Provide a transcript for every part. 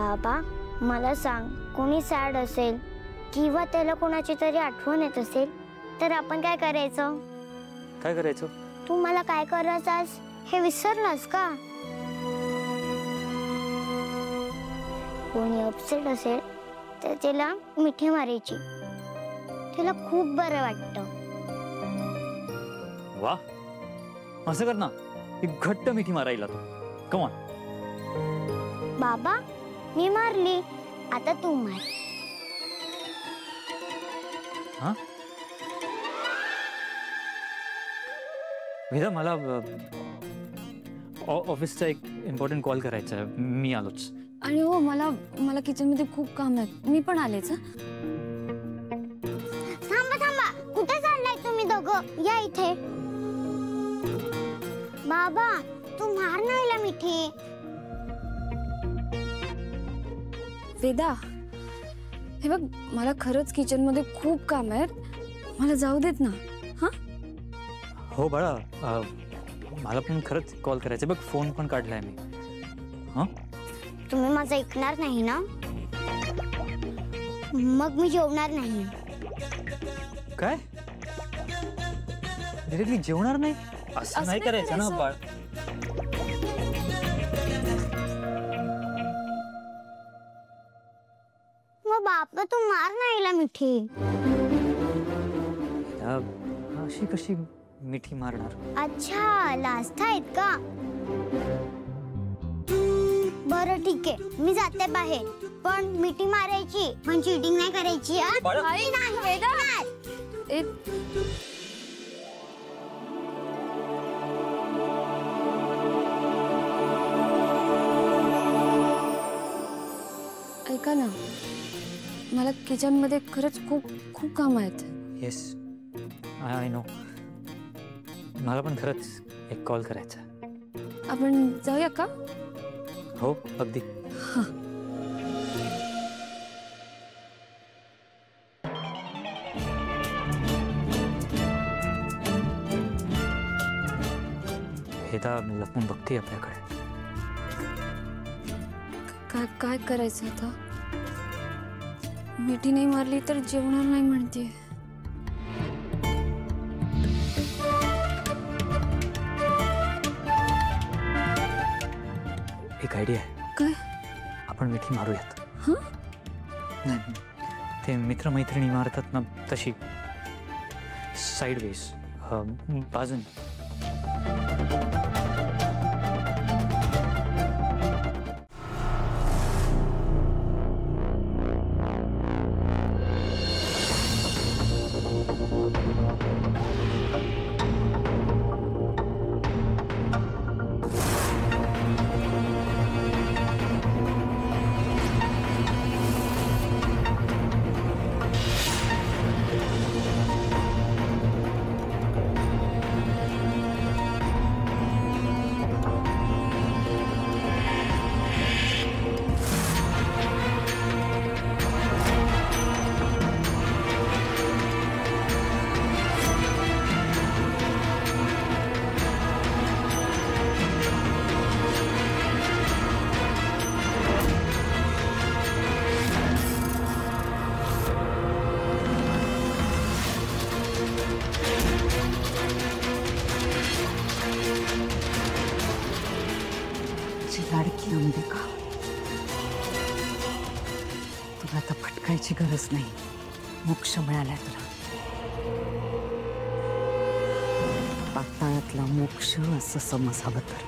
बाबा मला सांग, कोणी सॅड असेल किंवा त्याला कोणाची तरी आठवण येत असेल तर आपण काय करायचं? काय करायचं? तू मला काय करायचास हे विसरलास का? कोणी अपसेट असेल तर त्याला मिठी मारायची, त्याला खूप बरं वाटतं. वा, असं कर ना, एक घट्ट मिठी मारायला तू. Come on. बाबा मी मारली, आता तू मार. हा वेदा, मला ऑफिसचा एक इम्पॉर्टंट कॉल करायचा आहे, मी आलोच. आणि हो, मला किचन मध्ये खूप काम आहे, मी पण आलेच. थांबा थांबा, कुठे चाललाय तुम्ही दोघं? या इथे. बाबा तू मार ना हिला मिठी. वेदा, हे बघ, मला खरंच किचन मध्ये खूप काम आहेत, मला जाऊ देत ना. हा हो बाळा, मला पण खरंच कॉल करायचा. बघ, फोन पण काढलाय मी. हा, तुम्ही माझं ऐकणार नाही ना, मग मी जेवणार नाही. काय? डिरेक्टली जेवणार नाही? असं नाही करायचं ना बाळ. मग बापा तू मार ना हिला मिठी. अशी कशी मिठी मारणार? अच्छा, लाजता आहेत का? बरं ठीक आहे, मी जाते बाहेर, पण मिठी मारायची पण चीटिंग नाही करायची. ऐका ना, मला किचन मध्ये खरंच खूप खूप काम आहेत. Yes, I know. मला पण खरंच एक कॉल करायचा. आपण जाऊया का? हो, अगदी. वेदा लपून बघते आपल्याकडे. काय करायचं आता? मिठी नाही मारली तर जेवणार नाही म्हणते. एक आयडिया आहे. काय? आपण मिठी मारूयात. हा? नाही, ते मित्रमैत्रिणी मारतात ना तशी, साइडवेज, बाजून. लाडकी अंबिका, तुला आता भटकायची गरज नाही, मोक्ष मिळालाय तुला. पाताळातला मोक्ष असं समज हवं तर.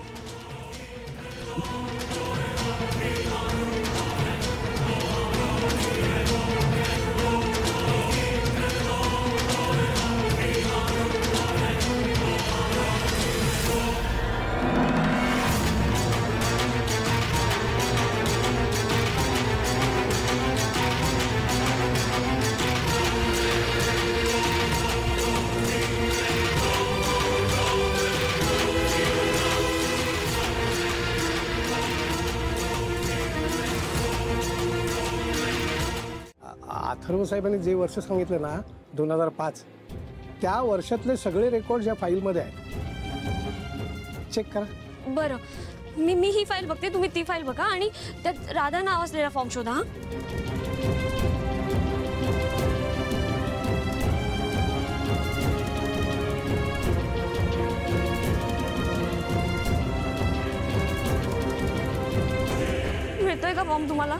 अथर्व साहेबांनी जे वर्ष सांगितलं ना 2005, त्या वर्षातले सगळे रेकॉर्ड या फाईलमध्ये आहेत. चेक करा. बरं, मी ही फाईल बघते, तुम्ही ती फाईल बघा आणि त्यात राधा नाव असलेला फॉर्म शोधा. हा मिळतोय का फॉर्म तुम्हाला?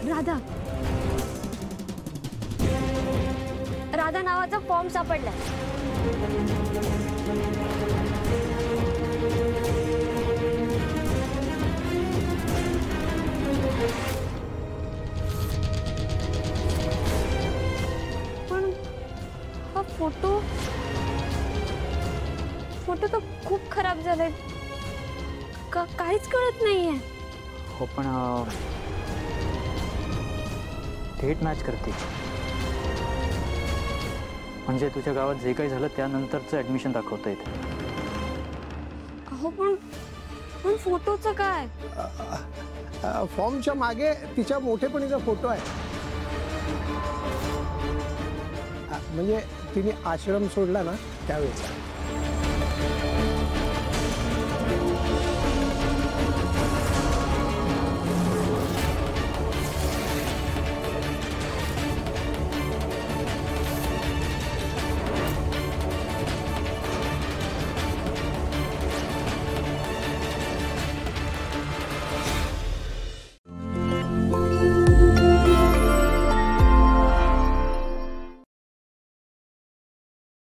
राधा राधा नावाचा फॉर्म सापडला. पण हा फोटो तर खूप खराब झालाय. काहीच कळत नाहीये. हो पण डेट मॅच करते. म्हणजे तुझ्या गावात जे काही झालं त्यानंतरचं ऍडमिशन दाखवता येते. हो पण फोटोचं काय? फॉर्मच्या मागे तिच्या मोठेपणीचा फोटो आहे. म्हणजे तिने आश्रम सोडला ना त्यावेळेस.